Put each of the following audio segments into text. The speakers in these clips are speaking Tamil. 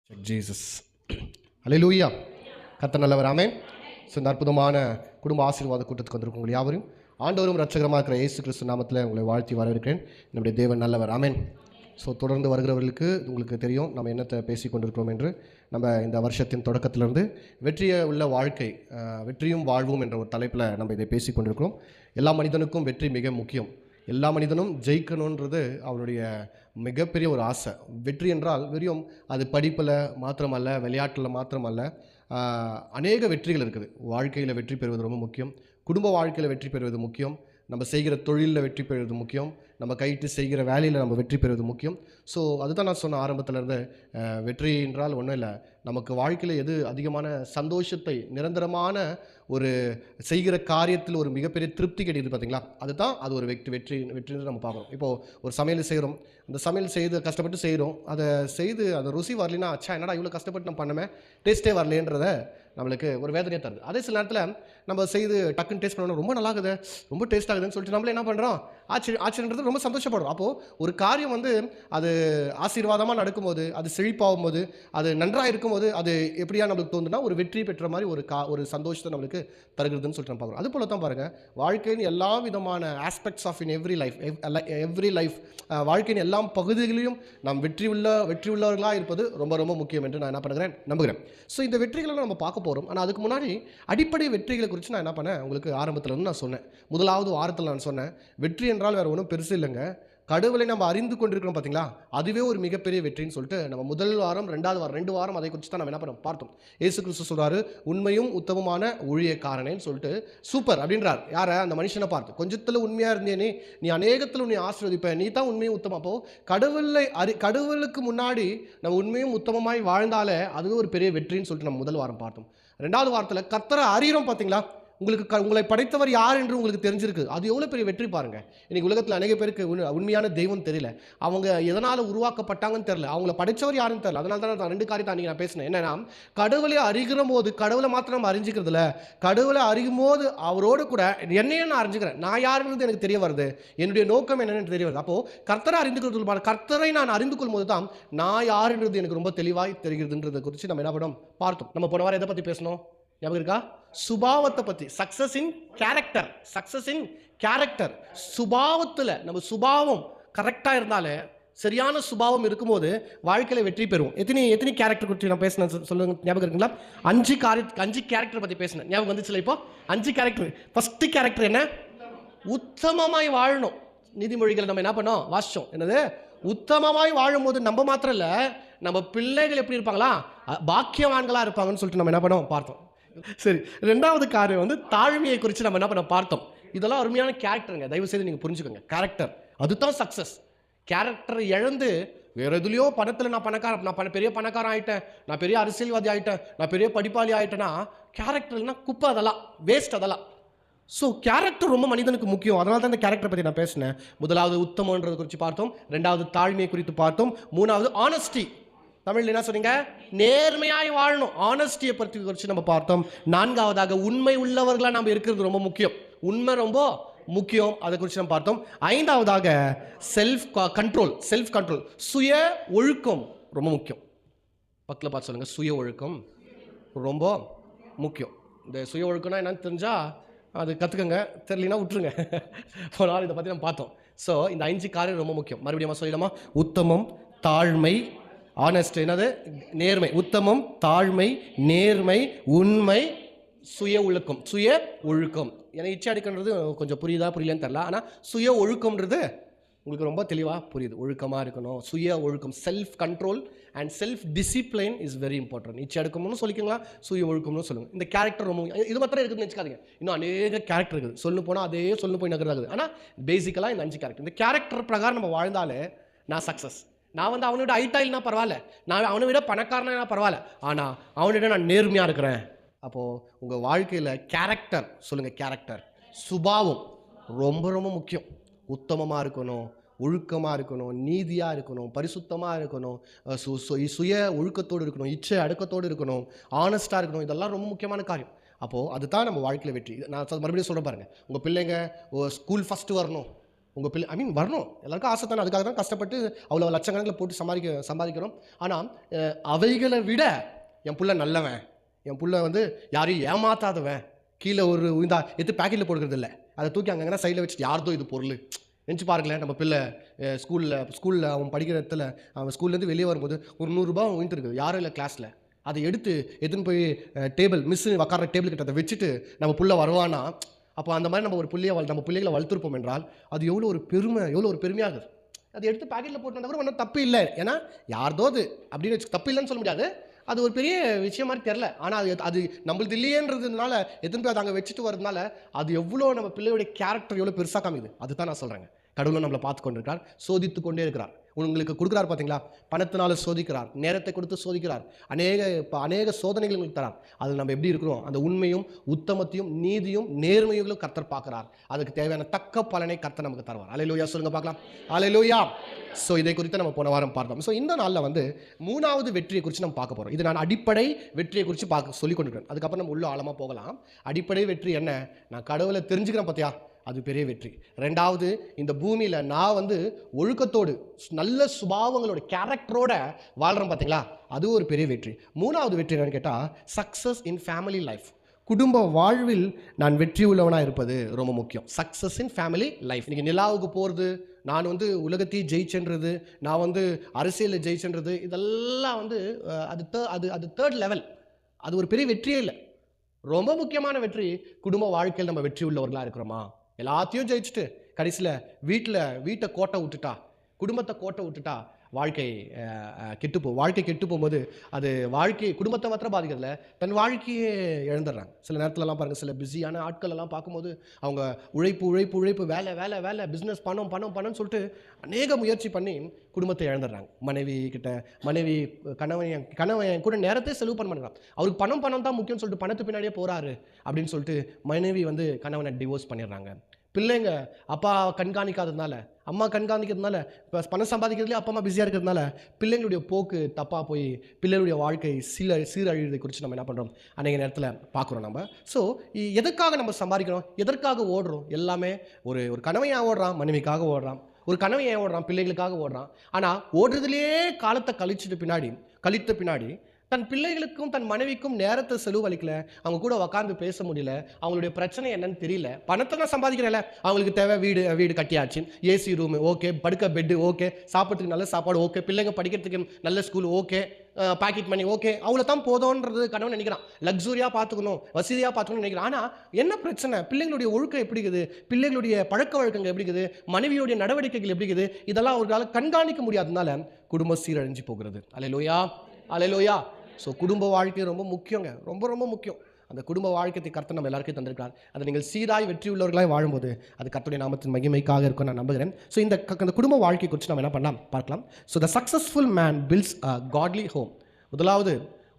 ஜீசஸ் அல்லேலூயா. கர்த்தர் நல்லவர். ஆமென். ஸோ இந்த அற்புதமான குடும்ப ஆசீர்வாத கூட்டத்துக்கு வந்திருக்கும் உங்கள் யாவரும் ஆண்டவரும் ரட்சகரமாக இருக்கிற இயேசு கிறிஸ்து நாமத்தில் உங்களை வாழ்த்தி வரவேற்கிறேன். நம்முடைய தேவன் நல்லவர். ஆமென். ஸோ தொடர்ந்து வருகிறவர்களுக்கு உங்களுக்கு தெரியும் நம்ம என்னத்தை பேசி கொண்டிருக்கிறோம் என்று. நம்ம இந்த வருஷத்தின் தொடக்கத்திலிருந்து வெற்றியை உள்ள வாழ்க்கை, வெற்றியும் வாழ்வும் என்ற ஒரு தலைப்பில் நம்ம இதை பேசி கொண்டிருக்கிறோம். எல்லா மனிதனுக்கும் வெற்றி மிக முக்கியம். எல்லா மனிதனும் ஜெயிக்கணுன்றது அவருடைய மிகப்பெரிய ஒரு ஆசை. வெற்றி என்றால் வெறும் அது படிப்பில் மாத்திரமல்ல, விளையாட்டில் மாத்திரமல்ல, அநேக வெற்றிகள் இருக்குது. வாழ்க்கையில் வெற்றி பெறுவது ரொம்ப முக்கியம். குடும்ப வாழ்க்கையில் வெற்றி பெறுவது முக்கியம். நம்ம செய்கிற தொழிலில் வெற்றி பெறுவது முக்கியம். நம்ம கைட்டு செய்கிற வேலையில் நம்ம வெற்றி பெறுவது முக்கியம். ஸோ அதுதான் நான் சொன்ன ஆரம்பத்திலேருந்து. வெற்றி என்றால் ஒன்றும் இல்லை, நமக்கு வாழ்க்கையில் எது அதிகமான சந்தோஷத்தை, நிரந்தரமான ஒரு செய்கிற காரியத்தில் ஒரு மிகப்பெரிய திருப்தி கிடைக்குது பார்த்தீங்களா, அதுதான் அது ஒரு வெற்றின்னு நம்ம பார்க்குறோம். இப்போது ஒரு சமையல் செய்கிறோம், அந்த சமையல் செய்து கஷ்டப்பட்டு செய்கிறோம், அதை செய்து அந்த ருசி வரலைன்னா அச்சா என்னடா இவ்வளோ கஷ்டப்பட்டு நம்ம பண்ணமே, டேஸ்ட்டே வரலேன்றதை நம்மளுக்கு ஒரு வேதனையை தருது. அதே சில நேரத்தில் நம்ம செய்து டக்குன்னு டேஸ்ட் பண்ணணும், ரொம்ப நல்லா ஆகுது, ரொம்ப டேஸ்ட் ஆகுதுன்னு சொல்லிட்டு நம்மளே என்ன பண்ணுறோம், ஆச்சரியன்றது ரொம்ப சந்தோஷப்படுறோம். அப்போது ஒரு காரியம் அது ஆசீர்வாதமாக நடக்கும்போது, அது செழிப்பாகும் போது, அது நன்றாக இருக்கும்போது, அது எப்படியா நம்மளுக்கு தோணுதுன்னா ஒரு வெற்றி பெற்ற மாதிரி ஒரு சந்தோஷத்தை நம்மளுக்கு தருகிறதுன்னு சொல்லிட்டு நம்ம பார்க்குறோம். அது போல தான் பாருங்கள், வாழ்க்கையின் எல்லா விதமான aspects of in every life வாழ்க்கையின் எல்லா பகுதிகளிலும் நாம் வெற்றி உள்ளவர்களாக இருப்பது ரொம்ப ரொம்ப முக்கியம் என்று நான் என்ன பண்ணுறேன், நம்புகிறேன். ஸோ இந்த வெற்றிகளை நம்ம பார்க்க போகிறோம். ஆனால் அதுக்கு முன்னாடி அடிப்படை வெற்றிகளை குறித்து நான் என்ன பண்ணேன், உங்களுக்கு ஆரம்பத்தில் இருந்து நான் சொன்னேன். முதலாவது வாரத்தில் நான் சொன்னேன், வெற்றி என்றால் வேறு ஒன்றும் பெருசு இல்லைங்க, கடவுளை நம்ம அறிந்து கொண்டிருக்கிறோம் பார்த்தீங்களா, அதுவே ஒரு மிகப்பெரிய வெற்றின்னு சொல்லிட்டு நம்ம முதல் வாரம், ரெண்டாவது வாரம், 2 வாரம் அதை குறித்து தான் நம்ம என்ன பண்ணோம் பார்த்தோம். இயேசு கிறிஸ்து சொல்கிறாரு, உண்மையும் உத்தமமான ஊழியக்காரனேன்னு சொல்லிட்டு சூப்பர் அப்படின்றார். யாரை? அந்த மனுஷனை பார்த்து. கொஞ்சத்தில் உண்மையாக இருந்தேனே, நீ அநேகத்தில் உன்னை ஆசீர்வதிப்ப, நீ தான் உண்மையும் உத்தமம். அப்போது கடவுளுக்கு முன்னாடி நம்ம உண்மையும் உத்தமமாய் வாழ்ந்தாலே அதுவே ஒரு பெரிய வெற்றின்னு சொல்லிட்டு நம்ம முதல் வாரம் பார்த்தோம். 2வது வாரத்தில் கர்த்தரை அறிகிறோம் பார்த்தீங்களா, உங்களை படைத்தவர் யார் என்று உங்களுக்கு தெரிஞ்சிருக்கு, அது எவ்வளோ பெரிய வெற்றி பாருங்கள். இன்றைக்கி உலகத்தில் அநேக பேருக்கு உண்மையான தெய்வம் தெரியல, அவங்க எதனால் உருவாக்கப்பட்டாங்கன்னு தெரியல, அவங்கள படைத்தவர் யாருன்னு தெரியல. அதனால தான் நான் 2 காரியத்தை அன்றைக்கி நான் பேசினேன். என்னென்னா, கடவுளை அறிகிற போது கடவுளை மாத்திரம் நம்ம அறிஞ்சிக்கிறதுல, கடவுளை அறியும் போது அவரோடு கூட என்னையே நான் அறிஞ்சிக்கிறேன், நான் யாருன்றது எனக்கு தெரிய வருது, என்னுடைய நோக்கம் என்னென்னு தெரிய வருது. அப்போது கர்த்தரை அறிந்து கர்த்தரை நான் அறிந்து கொள்ளும் போது தான் நான் யாருன்றது எனக்கு ரொம்ப தெளிவாக தெரிகிறதுன்றதை குறித்து நம்ம என்ன பண்ணோம் பார்த்தோம். நம்ம போன வாரம் எதை பற்றி பேசணும் ஞாபகம் இருக்கா? சுபாவத்தை பற்றி. சக்சஸ் இன் கேரக்டர். சுபாவத்தில் நம்ம சுபாவம் கரெக்டாக இருந்தாலே, சரியான சுபாவம் இருக்கும்போது வாழ்க்கையில் வெற்றி பெறுவோம். எத்தனை கேரக்டர் குறித்து நான் பேசினேன் சொல்லுங்க, ஞாபகம் இருக்குங்களா? 5 கேரக்டர் பற்றி பேசினேன், ஞாபகம் வந்துச்சுல? இப்போ 5 கேரக்டர். ஃபஸ்ட்டு கேரக்டர் என்ன? உத்தமமாய் வாழணும். நீதிமொழிகளை நம்ம என்ன பண்ணோம், வாசிச்சோம். என்னது? உத்தமமாய் வாழும் போது நம்ம மாத்திரம் இல்லை, நம்ம பிள்ளைகள் எப்படி இருப்பாங்களா, பாக்கியவான்களாக இருப்பாங்கன்னு சொல்லிட்டு நம்ம என்ன பண்ணோம் பார்த்தோம். சரி, 2வது காரியம் தாழ்மையை குறித்து நம்ம என்ன பண்ண பார்த்தோம். இதெல்லாம் அருமையான கேரக்டருங்க, தயவு செய்து நீங்கள் புரிஞ்சுக்கோங்க. கேரக்டர் அதுதான் சக்ஸஸ். கேரக்டர் இழந்து வேறு எதுலையோ பணத்தில் நான் பெரிய பணக்காரன் ஆகிட்டேன், நான் பெரிய அரசியல்வாதி ஆகிட்டேன், நான் பெரிய படிப்பாளி ஆகிட்டேன்னா, கேரக்டர்னா குப்பை, அதெல்லாம் வேஸ்ட், அதெல்லாம். ஸோ கேரக்டர் ரொம்ப மனிதனுக்கு முக்கியம். அதனால தான் இந்த கேரக்டரை பற்றி நான் பேசினேன். முதலாவது உத்தமன்றதை குறித்து பார்த்தோம், 2வது தாழ்மையை குறித்து பார்த்தோம், 3வது ஆனஸ்டி. தமிழில் என்ன சொன்னீங்க? நேர்மையாய் வாழணும். ஆனஸ்டியை பற்றி குறித்து நம்ம பார்த்தோம். 4வதாக உண்மை உள்ளவர்களாக நம்ம இருக்கிறது ரொம்ப முக்கியம். உண்மை ரொம்ப முக்கியம், அதை குறித்து நம்ம பார்த்தோம். 5வதாக செல்ஃப் கண்ட்ரோல், சுய ஒழுக்கம் ரொம்ப முக்கியம். பக்கத்தில் பார்த்து சொல்லுங்கள், சுய ஒழுக்கம் ரொம்ப முக்கியம். இந்த சுய ஒழுக்கம்னா என்னன்னு தெரிஞ்சால் அது கற்றுக்கங்க, தெரியலனா விட்டுருங்க. ஒரு நாள் இதை பற்றி நம்ம பார்த்தோம். ஸோ இந்த 5 காரியம் ரொம்ப முக்கியம். மறுபடியும் சொல்லிடலாமா? உத்தமம், தாழ்மை, ஆனஸ்ட், என்னது? நேர்மை. உத்தமம், தாழ்மை, நேர்மை, உண்மை, சுய ஒழுக்கம். ஏன்னா இச்சை அடிக்கின்றது கொஞ்சம் புரியலன்னு தெரியல, ஆனால் சுய ஒழுக்கம்ன்றது உங்களுக்கு ரொம்ப தெளிவாக புரியுது. ஒழுக்கமாக இருக்கணும், சுய ஒழுக்கம், self control and self discipline is very important. இச்சை எடுக்கணும்னு சொல்லிக்கலாம், சுய ஒழுக்கம்னு சொல்லுங்கள். இந்த கேரக்டர் ரொம்ப இது மாத்திரம் இருக்குதுன்னு வச்சுக்காதீங்க, இன்னும் அநேக கேரக்டர் இருக்குது. சொல்லு போனால் அதே சொல்லு போய் நகராகுது. ஆனால் பேசிக்கலாக இந்த 5 கேரக்டர், இந்த கேரக்டர் பிரகாரம் நம்ம வாழ்ந்தாலே நான் சக்ஸஸ். நான் அவனோட ஐட்டாயில்னா பரவாயில்ல, நான் அவனை விட பணக்காரனா பரவாயில்ல, ஆனால் அவனிட நான் நேர்மையாக இருக்கிறேன். அப்போது உங்கள் வாழ்க்கையில் கேரக்டர் சொல்லுங்கள், கேரக்டர் சுபாவம் ரொம்ப ரொம்ப முக்கியம். உத்தமமாக இருக்கணும், ஒழுக்கமாக இருக்கணும், நீதியாக இருக்கணும், பரிசுத்தமாக இருக்கணும், சுய ஒழுக்கத்தோடு இருக்கணும், இச்சை அடக்கத்தோடு இருக்கணும், ஆனஸ்டாக இருக்கணும். இதெல்லாம் ரொம்ப முக்கியமான காரியம். அப்போது அதுதான் நம்ம வாழ்க்கையில் வெற்றி. நான் மறுபடியும் சொல்ல பாருங்கள், உங்கள் பிள்ளைங்க ஸ்கூல் ஃபஸ்ட்டு வரணும், உங்கள் பிள்ளை வரணும், எல்லாருக்கும் ஆசை தானே, அதுக்காக தான் கஷ்டப்பட்டு அவ்வளோ லட்சக்கணக்கில் போட்டு சம்பாதிக்கிறோம். ஆனால் அவைகளை விட என் பிள்ளை நல்லவன், என் பிள்ளை யாரையும் ஏமாத்தாதவன், கீழே ஒரு உயிந்தா எடுத்து பேக்கெட்டில் போடுறது இல்லை, அதை தூக்கி அங்கே சைடில் வச்சுட்டு யார்தோ இது பொருள். நினச்சி பாருங்களேன், நம்ம பிள்ளை ஸ்கூலில் அவன் படிக்கிற இடத்துல அவன் ஸ்கூல்லேருந்து வெளியே வரும்போது ஒரு 100 ரூபா வாங்கிட்டு இருக்குது, யாரும் இல்லை கிளாஸில், அதை எடுத்துன்னு போய் டேபிள் மிஸ்ஸு உட்கார டேபிள் கிட்ட அதை வச்சுட்டு நம்ம பிள்ளை வருவானா, அப்போ அந்த மாதிரி நம்ம நம்ம பிள்ளைகளை வளர்த்துருப்போம் என்றால் அது எவ்வளோ ஒரு பெருமையாகுது. அதை எடுத்து பேக்கெட்டில் போட்டு கூட ஒன்றும் தப்பு இல்லை, ஏன்னா யார்தோ அது அப்படின்னு தப்பு இல்லைன்னு சொல்ல முடியாது, அது ஒரு பெரிய விஷயம் மாதிரி தெரில. ஆனால் அது நம்மளுது இல்லையன்றதுனால எத்தனை பேர் அதை அங்கே வச்சுட்டு வரதுனால அது எவ்வளோ நம்ம பிள்ளையுடைய கேரக்டர் எவ்வளோ பெருசாக காமிக்குது. அதுதான் நான் சொல்கிறேங்க. கடவுளும் நம்மளை பார்த்து கொண்டிருக்கிறார், சோதித்து கொண்டே இருக்கிறார். உங்களுக்கு கொடுக்குறார் பார்த்தீங்களா, பணத்தினால சோதிக்கிறார், நேரத்தை கொடுத்து சோதிக்கிறார், அநேக சோதனைகள் உங்களுக்கு தரார். அதில் நம்ம எப்படி இருக்கிறோம், அந்த உண்மையும் உத்தமத்தையும் நீதியும் நேர்மைகளும் கர்த்தர் பார்க்கிறார். அதுக்கு தேவையான தக்க பலனை கர்த்தர் நமக்கு தருவார். அல்லேலூயா சொல்லுங்க பார்க்கலாம். அல்லேலூயா. ஸோ இதை குறித்து நம்ம போன வாரம் பார்த்தோம். ஸோ இந்த நாளில் 3வது வெற்றியை குறித்து நம்ம பார்க்க போகிறோம். இது நான் அடிப்படை வெற்றியை குறித்து சொல்லிக் கொண்டிருக்கேன். அதுக்கப்புறம் நம்ம உள்ள ஆழமாக போகலாம். அடிப்படை வெற்றி என்ன, நான் கடவுளை தெரிஞ்சுக்கிறேன் பார்த்தியா, அது பெரிய வெற்றி. 2வது, இந்த பூமியில் நான் ஒழுக்கத்தோடு நல்ல சுபாவங்களோட கேரக்டரோட வாழ்கிறேன் பார்த்தீங்களா, அது ஒரு பெரிய வெற்றி. 3வது வெற்றி என்னன்னு கேட்டால் சக்ஸஸ் இன் ஃபேமிலி லைஃப். குடும்ப வாழ்வில் நான் வெற்றி உள்ளவனாக இருப்பது ரொம்ப முக்கியம். Success in family life. இன்றைக்கி நிலாவுக்கு போகிறது, நான் உலகத்தையும் ஜெயிச்சென்றது, நான் அரசியலில் ஜெயிச்சென்றது, இதெல்லாம் அது தேர்ட் லெவல். அது ஒரு பெரிய வெற்றியே இல்லை. ரொம்ப முக்கியமான வெற்றி குடும்ப வாழ்க்கையில் நம்ம வெற்றி உள்ளவர்களாக இருக்கிறோமா. எல்லாத்தையும் ஜெயிச்சுட்டு கடைசியில் வீட்டை கோட்டை விட்டுட்டா, குடும்பத்தை கோட்டை விட்டுட்டா வாழ்க்கை கெட்டு போகும்போது அது குடும்பத்தை மாத்திரம் பாதிக்கிறதுல தன் வாழ்க்கையே இழந்துடுறாங்க. சில நேரத்துலலாம் பாருங்கள், சில பிஸியான ஆட்கள் எல்லாம் பார்க்கும்போது அவங்க உழைப்பு வேலை பிஸ்னஸ் பணம்னு சொல்லிட்டு அநேக முயற்சி பண்ணி குடும்பத்தை இழந்துடுறாங்க. மனைவி கணவன் கூட நேரத்தை செலவு பண்ண மாட்டேங்கிறான். அவருக்கு பணம் தான் முக்கியம்னு சொல்லிட்டு பணத்து பின்னாடியே போகிறாரு அப்படின்னு சொல்லிட்டு மனைவி கணவனை டிவோர்ஸ் பண்ணிடுறாங்க. பிள்ளைங்க அப்பா கண்காணிக்காததுனால, அம்மா கண்காணிக்கிறதுனால, இப்போ பணம் சம்பாதிக்கிறதுலேயே அப்பா அம்மா பிஸியாக இருக்கிறதுனால பிள்ளைங்களுடைய போக்கு தப்பாக போய் பிள்ளைகளுடைய வாழ்க்கை சீரழிவதை குறித்து நம்ம என்ன பண்ணுறோம் அநேக நேரத்தில் பார்க்குறோம். நம்ம ஸோ எதற்காக நம்ம சம்பாதிக்கிறோம், எதற்காக ஓடுறோம், எல்லாமே ஒரு கனவை ஏன் ஓடுறான், மனைவிக்காக ஓடுறான், ஒரு கனவை ஏன் ஓடுறான், பிள்ளைகளுக்காக ஓடுறான். ஆனால் ஓடுறதுலேயே காலத்தை கழித்த பின்னாடி தன் பிள்ளைகளுக்கும் தன் மனைவிக்கும் நேரத்தை செலவழிக்கல, அவங்க கூட உட்காந்து பேச முடியல, அவங்களுடைய பிரச்சனை என்னன்னு தெரியல. பணத்தை தான் சம்பாதிக்கிறல, அவங்களுக்கு தேவை வீடு கட்டியாச்சு, ஏசி ரூமு ஓகே, படுக்க பெட்டு ஓகே, சாப்பிட்றதுக்கு நல்ல சாப்பாடு ஓகே, பிள்ளைங்க படிக்கிறதுக்கு நல்ல school okay, pocket money okay, அவ்வளோ தான் போதும்ன்றது கணவன் நினைக்கிறான். லக்ஸுரியாக பார்த்துக்கணும், வசதியாக பார்த்துக்கணும்னு நினைக்கிறான். ஆனால் என்ன பிரச்சனை, பிள்ளைங்களுடைய ஒழுக்கம் எப்படி இருக்குது, பிள்ளைங்களுடைய பழக்க வழக்கங்கள் எப்படி இருக்குது, மனைவியுடைய நடவடிக்கைகள் எப்படி இருக்குது, இதெல்லாம் அவர்களால் கண்காணிக்க முடியாததுனால குடும்பம் சீரழிஞ்சு போகிறது. அல்லேலூயா. ஸோ குடும்ப வாழ்க்கை ரொம்ப முக்கியங்க, ரொம்ப முக்கியம். அந்த குடும்ப வாழ்க்கையை கர்த்தர் நம்ம எல்லாருக்கும் தந்திருக்கிறார். அதை நீங்கள் சீராய் வெற்றி உள்ளவர்களாக வாழும்போது அது கர்த்தருடைய நாமத்தின் மகிமைக்காக இருக்கும் நான் நம்புகிறேன். ஸோ இந்த குடும்ப வாழ்க்கை குறித்து நம்ம என்ன பார்க்கலாம். So the successful man builds a godly home. முதலாவது,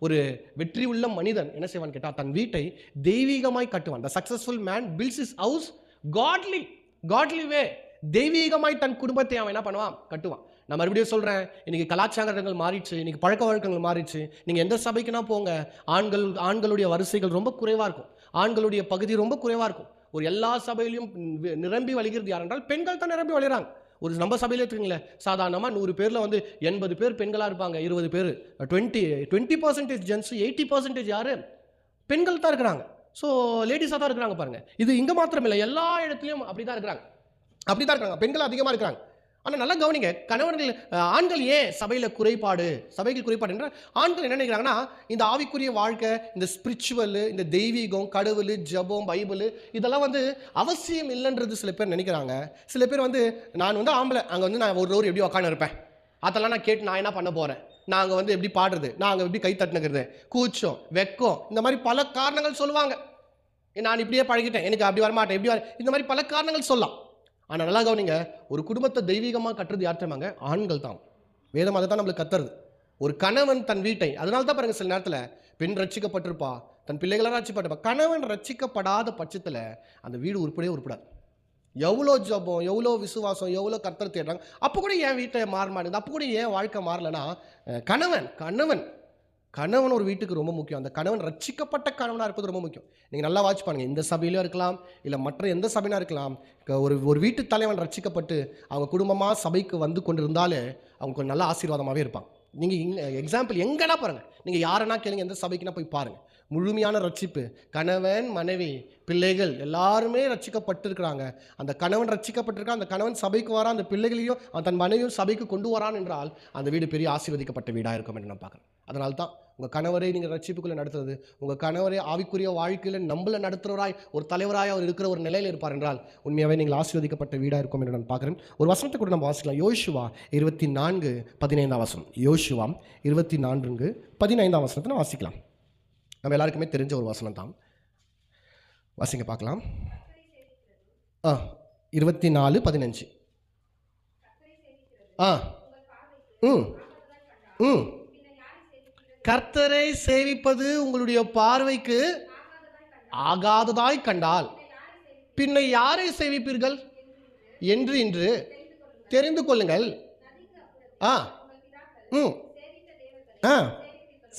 ஒரு வெற்றி உள்ள மனிதன் என்ன செய்வான்னு கேட்டால் தன் வீட்டை தெய்வீகமாய் கட்டுவான். The successful man builds is house godly way. தெய்வீகமாய் தன் குடும்பத்தை அவன் என்ன பண்ணுவான், கட்டுவான். நான் மறுபடியும் சொல்கிறேன், இன்றைக்கி கலாச்சாரங்கள் மாறிடுச்சு, இன்றைக்கி பழக்க வழக்கங்கள் மாறிடுச்சு. நீங்கள் எந்த சபைக்குன்னா போங்க, ஆண்களுடைய வரிசைகள் ரொம்ப குறைவாக இருக்கும், ஆண்களுடைய பகுதி ரொம்ப குறைவாக இருக்கும். ஒரு எல்லா சபையிலையும் நிரம்பி வழிகிறது யார் என்றால் பெண்கள் தான் நிரம்பி வழிகிறாங்க. ஒரு நம்ம சபையில் எடுத்துக்கீங்களேன், சாதாரணமாக 100 பேரில் 80 பேர் பெண்களாக இருப்பாங்க, 20 பேர் 20% ஜென்ஸு, 80% யார் பெண்கள் தான் இருக்கிறாங்க. ஸோ லேடிஸாக தான் இருக்கிறாங்க பாருங்கள். இது இங்கே மாத்திரம் இல்லை, எல்லா இடத்துலையும் அப்படி தான் இருக்கிறாங்க, பெண்கள் அதிகமாக இருக்கிறாங்க. ஆனால் நல்லா கவனிங்க, ஆண்கள் ஏன் சபைக்கு குறைபாடு என்றால் ஆண்கள் என்ன நினைக்கிறாங்கன்னா, இந்த ஆவிக்குரிய வாழ்க்கை, இந்த ஸ்பிரிச்சுவல், இந்த தெய்வீகம், கடவுள், ஜபம், பைபிள் இதெல்லாம் அவசியம் இல்லைன்றது சில பேர் நினைக்கிறாங்க. சில பேர் நான் ஆம்பளை, அங்கே நான் ஒரு எப்படி உட்காந்து இருப்பேன், அதெல்லாம் நான் கேட்டு நான் என்ன பண்ண போகிறேன், நாங்கள் எப்படி பாடுறது, நாங்கள் எப்படி கை தட்டுனுக்கிறது, கூச்சம், வெக்கம், இந்த மாதிரி பல காரணங்கள் சொல்லுவாங்க. நான் இப்படியே பழகிட்டேன், எனக்கு அப்படி வரமாட்டேன், இந்த மாதிரி பல காரணங்கள் சொல்லலாம். ஆனால் நல்லா கவனிங்க, ஒரு குடும்பத்தை தெய்வீகமாக கட்டுறது யார் தெரியுமாங்க, ஆண்கள் தான். வேதம் அதை தான் நம்மளுக்கு கத்துறது. ஒரு கணவன் தன் வீட்டை, அதனால தான் பாருங்கள் சில நேரத்தில் பெண் ரட்சிக்கப்பட்டிருப்பா, தன் பிள்ளைகளாக ரட்சிக்கப்பட்டிருப்பா, கணவன் ரட்சிக்கப்படாத பட்சத்தில் அந்த வீடு உருப்படாது. எவ்வளோ ஜபம், எவ்வளோ விசுவாசம், எவ்வளோ கர்த்தர் தேடுறாங்க, அப்போ கூட ஏன் வீட்டை மாற மாட்டேங்குது, அப்போ கூட ஏன் வாழ்க்கை மாறலைன்னா கணவன் கணவன் ஒரு வீட்டுக்கு ரொம்ப முக்கியம். அந்த கணவன் ரட்சிக்கப்பட்ட கணவனாக இருப்பது ரொம்ப முக்கியம். நீங்கள் நல்லா வாட்ச் பண்ணுங்கள். இந்த சபையிலும் இருக்கலாம், இல்லை மற்ற எந்த சபையினா இருக்கலாம். ஒரு வீட்டு தலைவன் ரட்சிக்கப்பட்டு அவங்க குடும்பமாக சபைக்கு வந்து கொண்டு இருந்தாலே அவங்க கொஞ்சம் நல்ல ஆசீர்வாதமாகவே இருப்பாங்க. நீங்கள் எக்ஸாம்பிள் எங்கன்னா பாருங்கள், நீங்கள் யாருன்னா கேளுங்க, எந்த சபைக்குன்னா போய் பாருங்கள். முழுமையான ரட்சிப்பு, கணவன் மனைவி பிள்ளைகள் எல்லாருமே ரட்சிக்கப்பட்டிருக்கிறாங்க. அந்த கணவன் ரட்சிக்கப்பட்டிருக்கான், அந்த கணவன் சபைக்கு வரான், அந்த பிள்ளைகளையும் தன் மனைவியும் சபைக்கு கொண்டு வரான் என்றால் அந்த வீடு பெரிய ஆசீர்வதிக்கப்பட்ட வீடாக இருக்கும் என்று நான் பார்க்குறேன். அதனால தான் உங்கள் கணவரை நீங்கள் ரட்சிப்புக்குள்ளே நடத்துறது, உங்கள் கணவரை ஆவிக்குரிய வாழ்க்கையில் நம்மளை நடத்துகிறவராய் ஒரு தலைவராய் அவர் இருக்கிற ஒரு நிலையில் இருப்பார் என்றால் உண்மையாகவே நீங்கள் ஆசீர்வதிக்கப்பட்ட வீடாக இருக்கும் என்று நான் பார்க்குறேன். ஒரு வசனத்தை கூட நம்ம வாசிக்கலாம். யோசுவா 24:15 யோசுவா 24:15 நான் வாசிக்கலாம். நம்ம எல்லாருக்குமே தெரிஞ்ச ஒரு வசனம் தான். வாசிங்க பார்க்கலாம். 24:15 கர்த்தரை சேவிப்பது உங்களுடைய பார்வைக்கு ஆகாததாய் கண்டால் பின்ன யாரை சேவிப்பீர்கள் என்று இன்று தெரிந்து கொள்ளுங்கள்.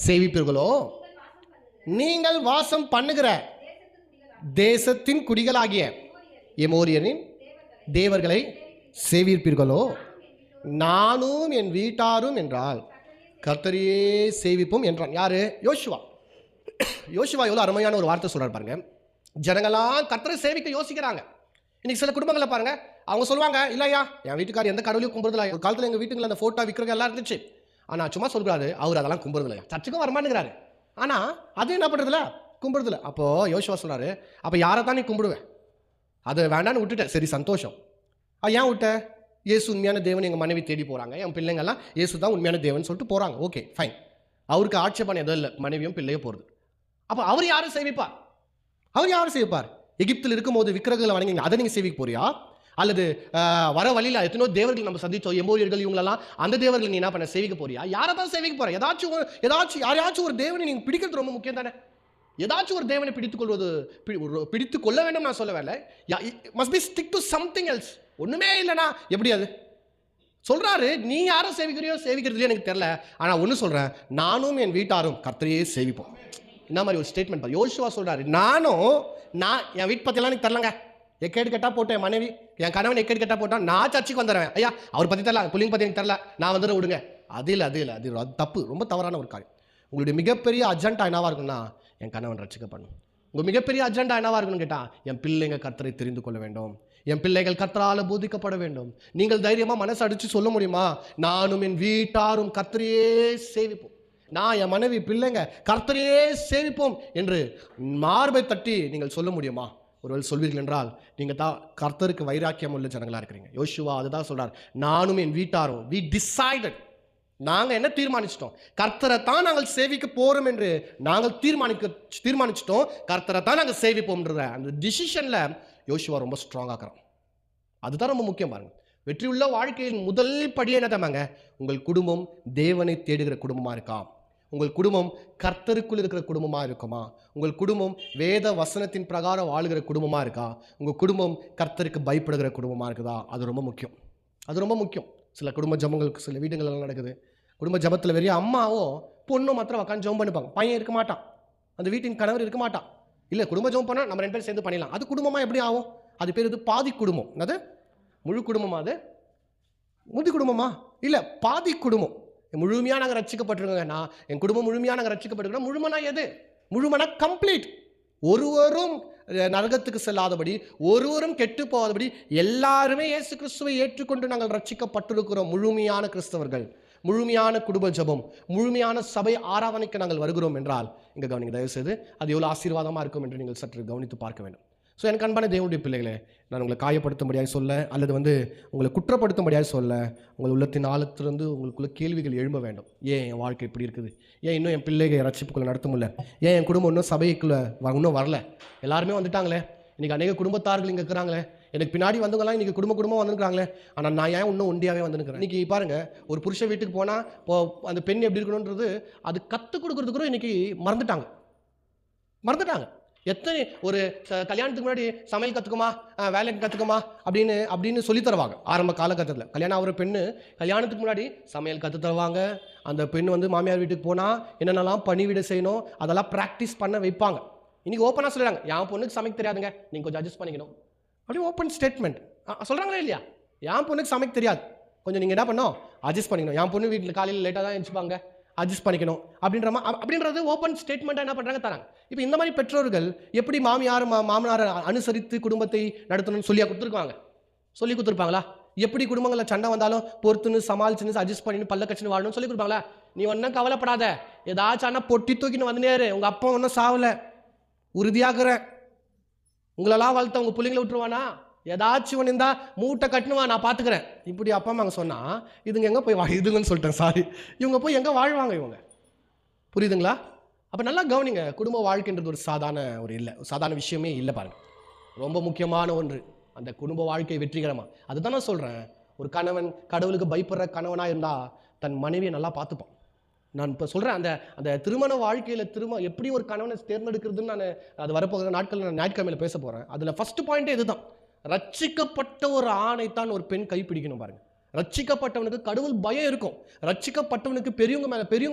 சேவிப்பீர்களோ நீங்கள் வாசம் பண்ணுகிற தேசத்தின் குடிகளாகிய எமோரியரின் தேவர்களை சேவிப்பீர்களோ நானும் என் வீட்டாரும் என்றால் கர்த்தரையே சேவிப்போம் என்றான். யாரு? யோசுவா. யோசுவா எவ்வளோ அருமையான ஒரு வார்த்தை சொல்றாரு பாருங்க. ஜனங்களாம் கர்த்தரை சேவிக்க யோசிக்கிறாங்க. இன்னைக்கு சில குடும்பங்களை பாருங்க, அவங்க சொல்லுவாங்க, இல்லையா என் வீட்டுக்கார் எந்த கடவுளையும் கும்பிடுறதில்ல. ஒரு காலத்தில் எங்கள் வீட்டுக்குள்ள அந்த ஃபோட்டோ விற்கிறது எல்லாம் இருந்துச்சு, ஆனால் சும்மா சொல்கிறாரு அவர் அதெல்லாம் கும்பிடுறதில்லையா, சர்ச்சுக்கும் வரமாட்டேங்கிறாரு, ஆனால் அது என்ன பண்ணுறதில்ல, கும்பிடுறதில்ல. அப்போது யோசுவா சொல்கிறாரு, அப்போ யாரை தான் நீ கும்பிடுவேன்? அதை வேண்டான்னு விட்டுட்டேன். சரி சந்தோஷம். ஏன் விட்ட? இயேசு உண்மையான தேவன் எங்கள் மனைவி தேடி போகிறாங்க, என் பிள்ளைங்கள்லாம் இயேசு தான் உண்மையான தேவன் சொல்லிட்டு போகிறாங்க. Okay fine. அவருக்கு ஆட்சேபம் எதுவும் இல்லை, மனைவியும் பிள்ளையோ போகிறது. அப்போ அவர் யாரும் சேவிப்பார்? அவர் யாரும் சேவிப்பார்? எகிப்தில் இருக்கும்போது விக்கிரகங்களை வணங்கிங்க, அதை நீங்கள் சேவிக்க போறியா? அல்லது வர வழியில் எத்தனோ தேவர்கள் நம்ம சந்திச்சோம், எமோரியர்கள், இவங்களெல்லாம் அந்த தேவர்கள் நீ என்ன பண்ண சேவிக்க போறியா? யாரை தான் சேவிக்க போற? ஏதாச்சும் யாரையாச்சும் ஒரு தேவனை நீங்கள் பிடிக்கிறது ரொம்ப முக்கியம் தானே. ஏதாச்சும் ஒரு தேவனை பிடித்து கொள்ள வேண்டும் நான் சொல்ல வேலை. Must be stick to something else. ஒன்றுமே இல்லைனா எப்படி அது சொல்கிறாரு? நீ யாரை சேவிக்கிறியோ சேவிக்கிறதுலையோ எனக்கு தெரில, ஆனால் ஒன்று சொல்கிறேன், நானும் என் வீட்டாரும் கர்த்தரையே சேவிப்போம். இந்த மாதிரி ஒரு ஸ்டேட்மெண்ட் யோசுவா சொல்கிறாரு. நான் என் வீட்டு பற்றிலாம் எனக்கு தெரிலங்க, எக்கேடு கெட்டா போட்டேன் என் மனைவி, என் கணவன் எக்கேடு கெட்டா போட்டான், நான் சர்ச்சுக்கு வந்துடுவேன். ஐயா அவர் பற்றி தெரில, புள்ளிங்க பற்றி எனக்கு தெரில, நான் வந்துட விடுங்க. அது இல்லை, அது தப்பு, ரொம்ப தவறான ஒரு காரியம். உங்களுடைய மிகப்பெரிய அஜெண்டா என்னவாக இருக்குன்னா, என் கணவன் ரட்சிக்கப்படணும். உங்கள் மிகப்பெரிய அஜெண்டா என்னவாக இருக்கணும்னு கேட்டால், என் பிள்ளைங்க கர்த்தரை தெரிந்து கொள்ள வேண்டும், என் பிள்ளைகள் கர்த்தரால் போதிக்கப்பட வேண்டும். நீங்கள் தைரியமாக மனசு அடித்து சொல்ல முடியுமா, நானும் என் வீட்டாரும் கர்த்தரையே சேவிப்போம், நான் என் மனைவி பிள்ளைங்க கர்த்தரையே சேவிப்போம் என்று மார்பை தட்டி நீங்கள் சொல்ல முடியுமா? ஒருவேளை சொல்வீர்கள் என்றால் நீங்கள் தான் கர்த்தருக்கு வைராக்கியம் உள்ள ஜனங்களாக இருக்கிறீங்க. யோசுவா அதுதான் சொல்கிறார், நானும் என் வீட்டாரும் வி டிசைடட், நாங்கள் என்ன தீர்மானிச்சிட்டோம், கர்த்தரை தான் நாங்கள் சேவிக்க போகிறோம் என்று நாங்கள் தீர்மானிச்சிட்டோம், கர்த்தரை தான் நாங்கள் சேவிப்போம்ன்ற அந்த டிசிஷனில் யோசுவா ரொம்ப ஸ்ட்ராங்காகிறோம். அதுதான் ரொம்ப முக்கியம். பாருங்கள், வெற்றியுள்ள வாழ்க்கையின் முதல் படி என்ன தம்மாங்க, உங்கள் குடும்பம் தேவனை தேடுகிற குடும்பமாக இருக்கா? உங்கள் குடும்பம் கர்த்தருக்குள் இருக்கிற குடும்பமாக இருக்குமா? உங்கள் குடும்பம் வேத வசனத்தின் பிரகாரம் வாழுகிற குடும்பமாக இருக்கா? உங்கள் குடும்பம் கர்த்தருக்கு பயப்படுகிற குடும்பமாக இருக்குதா? அது ரொம்ப முக்கியம், அது ரொம்ப முக்கியம். சில குடும்ப ஜபங்களுக்கு சில வீடுகளெல்லாம் நடக்குது. குடும்ப ஜபத்தில் வெறிய அம்மாவும் பொண்ணும் மாத்திரம் உட்காந்து ஜபம் பண்ணிப்பாங்க, பையன் இருக்க மாட்டான், அந்த வீட்டின் கணவர் இருக்க மாட்டான். இல்லை குடும்ப ஜபம் பண்ணால் நம்ம 2 பேரும் சேர்ந்து பண்ணிடலாம். அது குடும்பமாக எப்படி ஆகும்? அது பேர் இது பாதி குடும்பம். அது முழு குடும்பமா? அது முதி குடும்பமா? இல்லை பாதி குடும்பம். முழுமையாக நாங்கள் ரட்சிக்கப்பட்டிருக்கோங்க, நான் என் குடும்பம் முழுமையாக நாங்கள் ரட்சிக்கப்பட்டிருக்கோம். முழுமனா எது? முழுமனா கம்ப்ளீட். ஒருவரும் நரகத்துக்கு செல்லாதபடி, ஒருவரும் கெட்டு போகாதபடி எல்லாருமே இயேசு கிறிஸ்துவை ஏற்றுக்கொண்டு நாங்கள் ரட்சிக்கப்பட்டிருக்கிறோம். முழுமையான கிறிஸ்தவர்கள், முழுமையான குடும்ப ஜபம், முழுமையான சபை ஆராதனைக்கு நாங்கள் வருகிறோம் என்றால் இங்கே கவனிங்க தயவுசெய்து, அது எவ்வளோ ஆசீர்வாதமாக இருக்கும் என்று நீங்கள் சற்று கவனித்து பார்க்க வேண்டும். ஸோ எனக்கு அன்பான தேவனுடைய பிள்ளைகளே, நான் உங்களை காயப்படுத்தும்படியாக சொல்ல அல்லது உங்களை குற்றப்படுத்தும்படியாக சொல்ல, உங்கள் உள்ளத்தின் ஆழத்திலிருந்து உங்களுக்குள்ள கேள்விகள் எழும்ப வேண்டும். ஏன் என் வாழ்க்கை இப்படி இருக்குது? ஏன் இன்னும் என் பிள்ளைகளை ரட்சிப்புக்குள்ளே நடத்த முடியல? ஏன் என் குடும்பம் இன்னும் சபைக்குள்ளே இன்னும் வரல? எல்லாருமே வந்துட்டாங்களே, இன்றைக்கி அநேக குடும்பத்தார்கள் இங்கே இருக்கிறாங்களே, எனக்கு பின்னாடி வந்தவங்களாம் இன்றைக்கி குடும்பமாக வந்துருக்காங்களே, ஆனால் நான் ஏன் இன்னும் ஒண்டியாகவே வந்துருக்கிறேன்? இன்றைக்கி பாருங்கள், ஒரு புருஷ வீட்டுக்கு போனால் அந்த பெண் எப்படி இருக்கணுன்றது அது கற்றுக் கொடுக்குறதுக்கு இன்றைக்கி மறந்துட்டாங்க. எத்தனை ஒரு கல்யாணத்துக்கு முன்னாடி சமையல் கற்றுக்குமா, வேலைக்கு கற்றுக்குமா அப்படின்னு சொல்லி தருவாங்க. ஆரம்ப காலகட்டத்தில் கல்யாணம் ஆகிற பெண்ணு கல்யாணத்துக்கு முன்னாடி சமையல் கற்று தருவாங்க. அந்த பெண் வந்து மாமியார் வீட்டுக்கு போனால் என்னென்னலாம் பணிவிட செய்யணும் அதெல்லாம் ப்ராக்டிஸ் பண்ண வைப்பாங்க. இன்றைக்கி ஓப்பனாக சொல்கிறாங்க, என் பொண்ணுக்கு சமைக்க தெரியாதுங்க, நீங்கள் கொஞ்சம் அட்ஜஸ்ட் பண்ணிக்கணும். அப்படி ஓப்பன் ஸ்டேட்மெண்ட் சொல்கிறாங்களே இல்லையா? என் பொண்ணுக்கு சமைக்க தெரியாது, கொஞ்சம் நீங்கள் என்ன பண்ணோம், அட்ஜஸ்ட் பண்ணிக்கணும். என் பொண்ணு வீட்டில் காலையில் லேட்டாக தான் எழுந்திருப்பாங்க, அட்ஜஸ்ட் பண்ணிக்கணும் அப்படின்றது ஓப்பன் ஸ்டேட்மெண்ட்டாக என்ன பண்ணுறாங்க, தராங்க. இப்போ இந்த மாதிரி பெற்றோர்கள் எப்படி மாமனாரை அனுசரித்து குடும்பத்தை நடத்தணும்னு சொல்லி கொடுத்துருப்பாங்களா? எப்படி குடும்பங்களில் சண்டை வந்தாலும் பொறுத்துன்னு சமாளிச்சுன்னு அட்ஜஸ்ட் பண்ணின்னு பல்ல கட்சின்னு வாழணும்னு சொல்லி கொடுப்பாங்களா? நீ ஒன்றும் கவலைப்படாத, ஏதாச்சும் ஆனால் பொட்டி தூக்கின்னு வந்துனேரு, உங்கள் அப்பா ஒன்றும் சாவலை, உறுதியாகிற உங்களெல்லாம் வளர்த்த உங்கள் பிள்ளைங்களை விட்டுருவானா, ஏதாச்சும் ஒன்று இருந்தால் மூட்டை கட்டணுவா, நான் பார்த்துக்கிறேன். இப்படி அப்பா அம்மாங்க சொன்னால் இதுங்க எங்கே போய் இதுங்கன்னு சொல்லிட்டேன், சாரி, இவங்க போய் எங்கே வாழ்வாங்க இவங்க? புரியுதுங்களா? அப்போ நல்லா கவனிங்க, குடும்ப வாழ்க்கைன்றது ஒரு சாதாரண விஷயமே இல்லை பாருங்க. ரொம்ப முக்கியமான ஒன்று அந்த குடும்ப வாழ்க்கை வெற்றிகரமாக. அதுதான் நான் சொல்கிறேன், ஒரு கணவன் கடவுளுக்கு பயப்படுற கணவனாக இருந்தால் தன் மனைவியை நல்லா பார்த்துப்பான். நான் இப்போ சொல்கிறேன், அந்த திருமண வாழ்க்கையில் எப்படி ஒரு கணவனை தேர்ந்தெடுக்கிறதுன்னு நான் அது வரப்போகிற நாட்கள் நான் ஞாயிற்றுக்கிழமையில் பேச போகிறேன். அதில் ஃபஸ்ட்டு பாயிண்ட்டே இதுதான், ரட்சிக்கப்பட்ட ஒரு ஆணைத்தான் ஒரு பெண் கைப்பிடிக்கணும் பாருங்க. ரட்சிக்கப்பட்டவனுக்கு கடவுள் பயம் இருக்கும், ரட்சிக்கப்பட்டவனுக்கு பெரியவங்க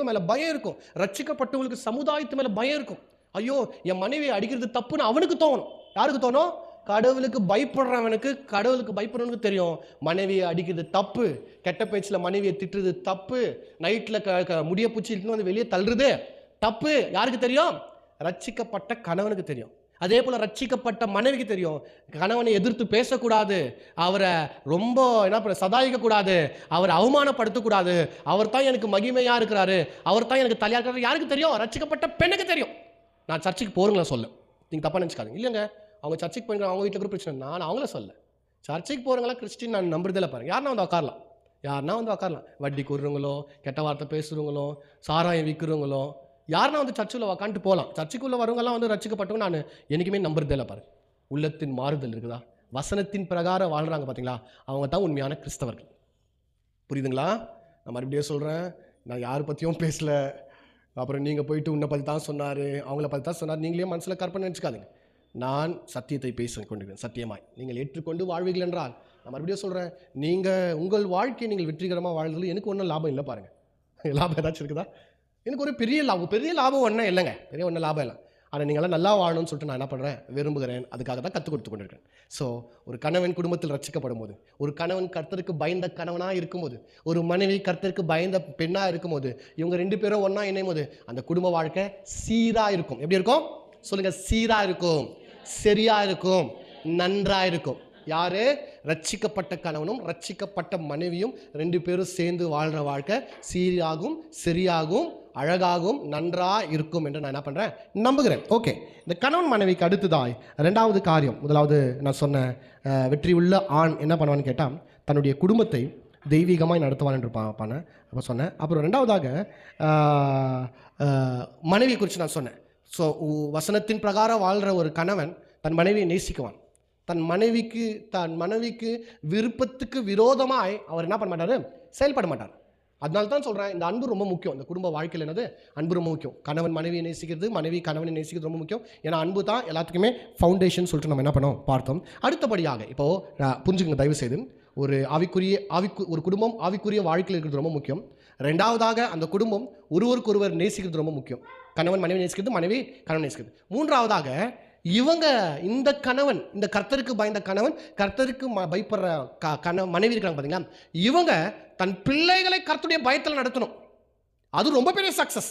மேலே பயம் இருக்கும், ரட்சிக்கப்பட்டவனுக்கு சமுதாயத்து மேலே பயம் இருக்கும். ஐயோ என் மனைவியை அடிக்கிறது தப்புன்னு அவனுக்கு தோணும். யாருக்கு தோணும்? கடவுளுக்கு பயப்படுறவனுக்கு தெரியும் மனைவியை அடிக்கிறது தப்பு, கெட்ட பேச்சில் மனைவியை திட்டுறது தப்பு, நைட்டில் முடிய பூச்சி வந்து வெளியே தள்ளுறது தப்பு. யாருக்கு தெரியும்? ரட்சிக்கப்பட்ட கணவனுக்கு தெரியும். அதே போல் ரட்சிக்கப்பட்ட மனைவிக்கு தெரியும், கணவனை எதிர்த்து பேசக்கூடாது, அவரை ரொம்ப சதாயிக்கக்கூடாது, அவரை அவமானப்படுத்தக்கூடாது, அவர் தான் எனக்கு மகிமையாக இருக்கிறாரு, அவர் தான் எனக்கு தலையாக இருக்கிறாரு. யாருக்கு தெரியும்? ரட்சிக்கப்பட்ட பெண்ணுக்கு தெரியும். நான் சர்ச்சுக்கு போகிறீங்களா சொல்ல, நீங்கள் தப்பாக நினச்சிக்காதீங்க. இல்லைங்க, அவங்க சர்ச்சுக்கு போயிருக்காங்க, அவங்க வீட்டில் கூட பிரச்சனை, நான் அவங்கள சொல்ல. சர்ச்சுக்கு போகிறவங்களா கிறிஸ்டின் நான் நம்புறதில்லை பாருங்க. யாருன்னா வந்து உட்காரலாம், வட்டி கூறுறவங்களோ, கெட்ட வார்த்தை பேசுகிறவங்களோ, சாராயம் விற்கிறவங்களோ, யாருன்னா வந்து சர்ச்சுக்குள்ளே உக்காந்துட்டு போகலாம். சர்ச்சுக்குள்ளே வரவங்கலாம் வந்து ரட்சிக்கப்பட்டவங்க நான் என்றைக்குமே நம்புறதில்லை பாருங்க. உள்ளத்தின் மாறுதல் இருக்குதா, வசனத்தின் பிரகாரம் வாழ்கிறாங்க பார்த்தீங்களா, அவங்க தான் உண்மையான கிறிஸ்தவர்கள். புரியுதுங்களா? நான் மறுபடியும் சொல்கிறேன், நான் யார் பற்றியும் பேசலை. அப்புறம் நீங்கள் போயிட்டு உன்னை பற்றி தான் சொன்னார், அவங்கள பற்றி தான் சொன்னார், நீங்களே மனசில் கற்பனை நினச்சிக்காதீங்க. நான் சத்தியத்தை பேச கொண்டிருக்கேன், சத்தியமாய் நீங்கள் ஏற்றுக்கொண்டு வாழ்வீர்கள் என்றால், நான் மறுபடியும் சொல்கிறேன், நீங்கள் உங்கள் வாழ்க்கையை நீங்கள் வெற்றிகரமாக வாழ்றதுல எனக்கு ஒன்றும் லாபம் இல்லை பாருங்கள். லாபம் ஏதாச்சும் இருக்குதா? எனக்கு ஒரு பெரிய லாபம் ஒன்றும் இல்லைங்க, ஒன்றும் லாபம் இல்லை. ஆனால் நீங்களாம் நல்லா வாழணும்னு சொல்லிட்டு நான் என்ன பண்ணுறேன், விரும்புகிறேன், அதுக்காக தான் கற்றுக் கொடுத்து கொண்டிருக்கேன். ஸோ ஒரு கணவன் குடும்பத்தில் ரட்சிக்கப்படும் போது, ஒரு கணவன் கர்த்தருக்கு பயந்த கணவனாக இருக்கும்போது, ஒரு மனைவி கர்த்தருக்கு பயந்த பெண்ணாக இருக்கும்போது, இவங்க 2 பேரும் ஒன்றா இணையும் போது அந்த குடும்ப வாழ்க்கை சீராக இருக்கும். எப்படி இருக்கும் சொல்லுங்கள்? சீராக இருக்கும், சரியாக இருக்கும், நன்றாக இருக்கும். யார்? ரட்சிக்கப்பட்ட கணவனும் ரட்சிக்கப்பட்ட மனைவியும் 2 பேரும் சேர்ந்து வாழ்கிற வாழ்க்கை சீராகும், சரியாகும், அழகாகவும் நன்றாக இருக்கும் என்று நான் என்ன பண்ணுறேன், நம்புகிறேன். ஓகே, இந்த கணவன் மனைவிக்கு அடுத்ததாய் 2வது காரியம், முதலாவது நான் சொன்ன வெற்றி உள்ள ஆண் என்ன பண்ணுவான்னு கேட்டால் தன்னுடைய குடும்பத்தை தெய்வீகமாக நடத்துவான் என்று பார்ப்பானே அப்போ சொன்னேன். அப்புறம் 2வதாக மனைவி குறித்து நான் சொன்னேன். ஸோ வசனத்தின் பிரகாரம் வாழ்கிற ஒரு கணவன் தன் மனைவியை நேசிக்குவான். தன் மனைவிக்கு விருப்பத்துக்கு விரோதமாய் அவர் என்ன பண்ண மாட்டார், செயல்பட மாட்டார். அதனால தான் சொல்கிறேன், இந்த அன்பு ரொம்ப முக்கியம். இந்த குடும்ப வாழ்க்கையில் என்னது, அன்பு ரொம்ப முக்கியம். கணவன் மனைவியை நேசிக்கிறது, மனைவி கணவனை நேசிக்கிறது ரொம்ப முக்கியம். ஏன்னா அன்பு தான் எல்லாத்துக்குமே ஃபவுண்டேஷன் சொல்லிட்டு நம்ம என்ன பண்ணோம் பார்த்தோம். அடுத்தபடியாக இப்போது புரிஞ்சுக்கங்க தயவு செய்து, ஒரு குடும்பம் ஆவிக்குரிய வாழ்க்கையில் இருக்கிறது ரொம்ப முக்கியம். 2வதாக அந்த குடும்பம் ஒருவருக்கொருவர் நேசிக்கிறது ரொம்ப முக்கியம். கணவன் மனைவி நேசிக்கிறது, மனைவி கணவன் நேசிக்கிறது. 3வதாக இந்த கணவன், இந்த கர்த்தருக்கு பயந்த கணவன், கர்த்தருக்கு பயப்படுற மனைவி இருக்காங்க பார்த்தீங்களா, இவங்க தன் பிள்ளைகளை கர்த்தருடைய பயத்தில் நடத்தணும். அது ரொம்ப பெரிய சக்சஸ்,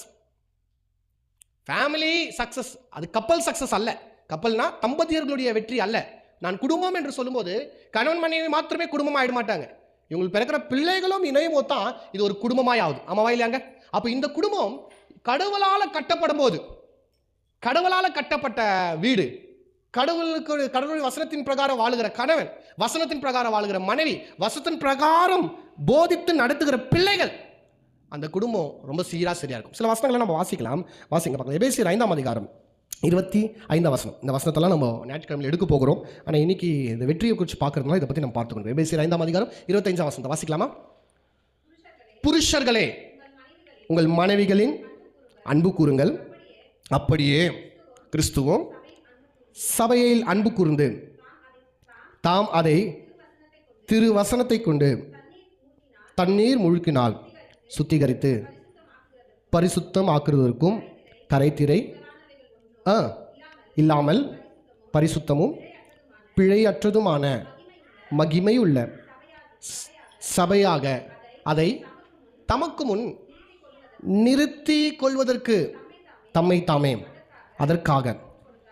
ஃபேமிலி சக்சஸ். அது கப்பல் சக்சஸ் அல்ல. கப்பல்னா தம்பதியர்களுடைய வெற்றி அல்ல. நான் குடும்பம் என்று சொல்லும்போது கணவன் மனைவி மாத்திரமே குடும்பமாக ஆயிட மாட்டாங்க. இவங்களுக்கு பிறக்கிற பிள்ளைகளும் இணையும் போது தான் இது ஒரு குடும்பமாய் ஆகுது. ஆமாவா இல்லையாங்க? அப்போ இந்த குடும்பம் கடவுளால் கட்டப்படும் போது, கடவுளால் கட்டப்பட்ட வீடு, கடவுள் வசனத்தின் பிரகாரம் வாழுகிற கணவன், வசனத்தின் பிரகாரம் வாழுகிற மனைவி, வசனத்தின் பிரகாரம் போதித்து நடத்துகிற பிள்ளைகள், அந்த குடும்பம் ரொம்ப சீராக சரியாக இருக்கும். சில வசனங்களை நம்ம வாசிக்கலாம், பார்க்கலாம். எபேசியர் 5ஆம் அதிகாரம் 25ஆம் வசனம். இந்த வசனத்தெல்லாம் நம்ம ஞாயிற்றுக்கிழமையில் எடுக்க போகிறோம். ஆனால் இன்னைக்கு இந்த வெற்றியை குறித்து பார்க்கறதுனால இதை பற்றி நம்ம பார்த்துக்கணும். எபேசியர் 5ஆம் அதிகாரம் 25ஆம் வசனத்தை வாசிக்கலாமா? புருஷர்களே உங்கள் மனைவிகளின் அன்பு கூறுங்கள், அப்படியே கிறிஸ்துவும் சபையில் அன்பு கூர்ந்து தாம் அதை திருவசனத்தை கொண்டு தண்ணீர் முழுக்கினால் சுத்திகரித்து பரிசுத்தம் ஆக்குவதற்கும் கரைத்திரை இல்லாமல் பரிசுத்தமும் பிழையற்றதுமான மகிமையுள்ள சபையாக அதை தமக்கு முன் நிறுத்தி கொள்வதற்கு தம்மை தாமே அதற்காக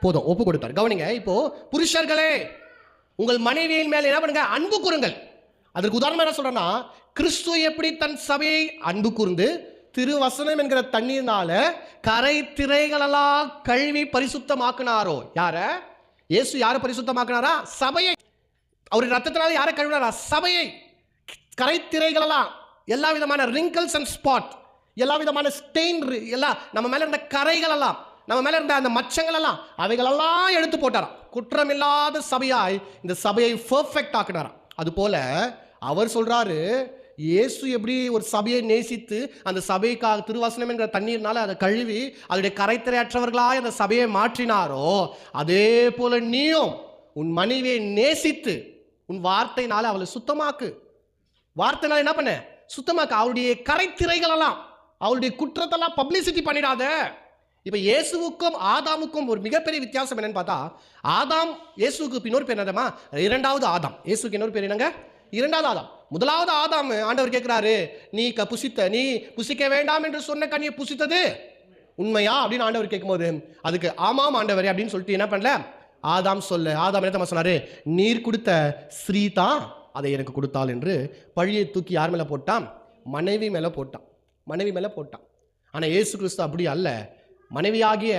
போதும் ஒப்பு கொடுத்தார். கவனிங்க, இப்போ புருஷர்களே உங்கள் மனைவியின் மேல் என்ன பண்ணுங்க, அன்பு கூறுங்கள். அதற்கு உதாரணம் என்ன சொல்றேன்னா, கிறிஸ்து எப்படி தன் சபையை அன்பு கூர்ந்து திருவசனம் என்கிற தண்ணீர்னால கரை திரைகளெல்லாம் கழுவி பரிசுத்தமாக்குனாரோ. யார? இயேசு யாரை பரிசுத்தமாக்குனாரா? சபையை. அவருடைய ரத்தத்தினால யாரை கழுவினாரா? சபையை. கரை திரைகளெல்லாம், எல்லா விதமான ரிங்கிள்ஸ் அண்ட் ஸ்பாட், எல்லா விதமான ஸ்டெயின், எல்லாம் நம்ம மேல இருந்த கரைகள் எல்லாம், நம்ம மேல இருந்த அந்த மச்சங்கள் எல்லாம், அவைகளெல்லாம் எடுத்து போட்டாராம். குற்றமில்லாத சபையாய் இந்த சபையை பெர்ஃபெக்ட் ஆக்கினாராம். அது போல அவர் சொல்றாரு, இயேசு எப்படி ஒரு சபையை நேசித்து அந்த சபைக்காக திருவசனம் என்கிற தண்ணீர்னால அதை கழுவி அதனுடைய கரைத்திரையற்றவர்களாய் அந்த சபையை மாற்றினாரோ, அதே போல நீயும் உன் மனைவியை நேசித்து உன் வார்த்தையினால அவளை சுத்தமாக்கு. வார்த்தைனால என்ன பண்ண? சுத்தமாக்கு. அவளுடைய கரைத்திரைகள் எல்லாம், அவளுடைய குற்றத்தெல்லாம் பப்ளிசிட்டி பண்ணிடாத. இப்ப இயேசுவுக்கும் ஆதாமுக்கும் ஒரு மிகப்பெரிய வித்தியாசம் என்னன்னு பார்த்தா, ஆதாம் இயேசுக்கு இன்னொரு பேர் என்னமா? இரண்டாவது ஆதாம். இயேசுக்கு இன்னொரு பேர் என்னங்க? இரண்டாவது ஆதாம். முதலாவது ஆதாம் ஆண்டவர் கேட்கிறாரு, நீ புசிக்க வேண்டாம் என்று சொன்ன கனியை புசித்தது உண்மையா அப்படின்னு ஆண்டவர் கேட்கும்போது, அதுக்கு ஆமாம் ஆண்டவரே அப்படின்னு சொல்லிட்டு என்ன பண்ணல ஆதாம் என்ன சொன்னாரு, நீர் கொடுத்த ஸ்ரீ தான் அதை எனக்கு கொடுத்தாள் என்று பழியை தூக்கி யார் மேல போட்டான்? மனைவி மேல போட்டான். மனைவி மேல போட்டான். ஆனா இயேசு கிறிஸ்து அப்படி அல்ல. மனைவியாகிய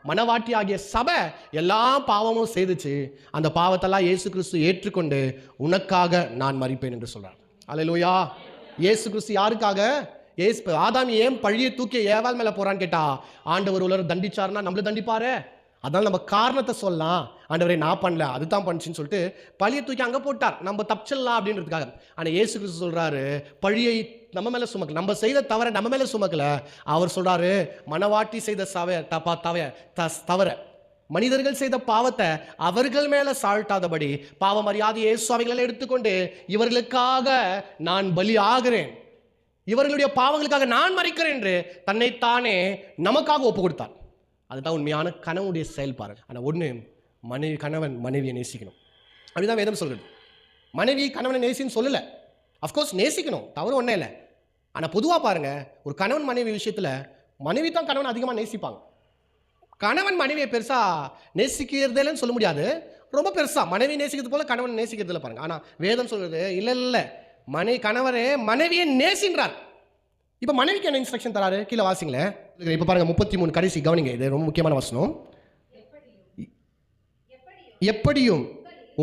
மனவாட்டி ஆகிய சபை எல்லா பாவமும் செய்துச்சு. அந்த பாவத்தெல்லாம் இயேசு கிறிஸ்து ஏற்றுக்கொண்டு உனக்காக நான் மரிப்பேன் என்று சொல்றார். அல்லேலூயா. இயேசு கிறிஸ்து யாருக்காக? ஆதாம் ஏன் பழியை தூக்கி ஏவாள் மேல போறான்னு கேட்டா, ஆண்டவர் உலர் தண்டிச்சாருன்னா நம்மள தண்டிப்பாரு. அதனால நம்ம காரணத்தை சொல்லலாம், ஆண்டவரே நான் பண்ணல அதுதான் பண்ணுச்சுன்னு சொல்லிட்டு பழியை தூக்கி அங்கே போட்டார், நம்ம தப்பிச்சிடலாம் அப்படின்றதுக்காக. ஆனால் இயேசு கிறிஸ்து சொல்றாரு, பழியை நம்ம மேலே சுமக்கல, நம்ம செய்த தவற நம்ம மேலே சுமக்கல. அவர் சொல்றாரு, மனவாட்டி செய்த தவற மனிதர்கள் செய்த பாவத்தை அவர்கள் மேலே சாழ்த்தாதபடி பாவம் அறியாத இயேசு அவைகளை எடுத்துக்கொண்டு இவர்களுக்காக நான் பலி ஆகிறேன், இவர்களுடைய பாவங்களுக்காக நான் மரிக்கிறேன் என்று தன்னைத்தானே நமக்காக ஒப்பு கொடுத்தார். அதுதான் உண்மையான கணவனுடைய செயல்பாடு. ஆனால் ஒன்று, கணவன் மனைவியை நேசிக்கணும். அப்படிதான் வேதம் சொல்லுது. மனைவி கணவனை நேசின்னு சொல்லலை. அஃப்கோர்ஸ் நேசிக்கணும், தவறு ஒன்றே இல்லை. ஆனால் பொதுவாக பாருங்க, ஒரு கணவன் மனைவி விஷயத்தில் மனைவி தான் கணவன் அதிகமாக நேசிப்பாங்க. கணவன் மனைவியை பெருசாக நேசிக்கிறதுலன்னு சொல்ல முடியாது, ரொம்ப பெருசாக மனைவி நேசிக்கிறது போல கணவன் நேசிக்கிறதுல பாருங்க. ஆனால் வேதம் சொல்றது இல்லை, கணவரே மனைவியை நேசின்றார். இப்போ மனைவிக்கு என்ன இன்ஸ்ட்ரக்ஷன் தராரு? கீழே வாசிங்களேன். இப்போ பாருங்க 33 கடைசி கவனிங்க, இது ரொம்ப முக்கியமான வசனம். எப்படியும்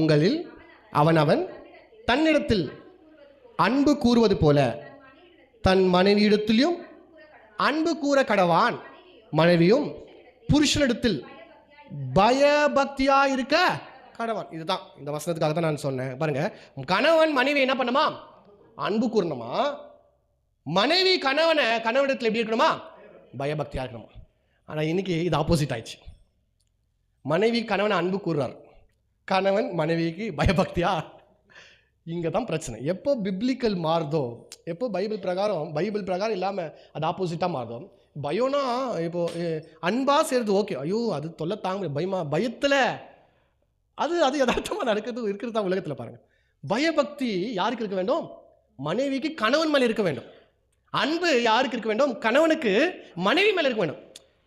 உங்களில் அவனவன் தன்னிடத்தில் அன்பு கூறுவது போல தன் மனைவியிடத்திலும் அன்பு கூற கடவான். மனைவியும் புருஷனிடத்தில் பயபக்தியா இருக்க கடவான். இதுதான் இந்த வசனத்துக்காக தான் நான் சொன்னேன். பாருங்க, கணவன் மனைவி என்ன பண்ணுமா? அன்பு கூறணுமா. மனைவி கணவனிடத்தில் எப்படி இருக்கணுமா? பயபக்தியா இருக்கணுமா. ஆனால் இன்னைக்கு இது ஆப்போசிட் ஆயிடுச்சு. மனைவி கணவனை அன்பு கூறுறார், கணவன் மனைவிக்கு பயபக்தியா. இங்கே தான் பிரச்சனை. எப்போ பிப்ளிக்கல் மாறுதோ, எப்போ பைபிள் பிரகாரம் இல்லாமல் அது ஆப்போசிட்டாக மாறுதோ. பயம்னா இப்போ அன்பாக செய்கிறது ஓகே, ஐயோ அது தொல்லை தாங்க பயத்தில் அது யதார்த்தமாக இருக்கிறது தான் உலகத்தில். பாருங்கள், பயபக்தி யாருக்கு இருக்க வேண்டும்? மனைவிக்கு கணவன் மேலே இருக்க வேண்டும். அன்பு யாருக்கு இருக்க வேண்டும்? கணவனுக்கு மனைவி மேலே இருக்க வேண்டும்.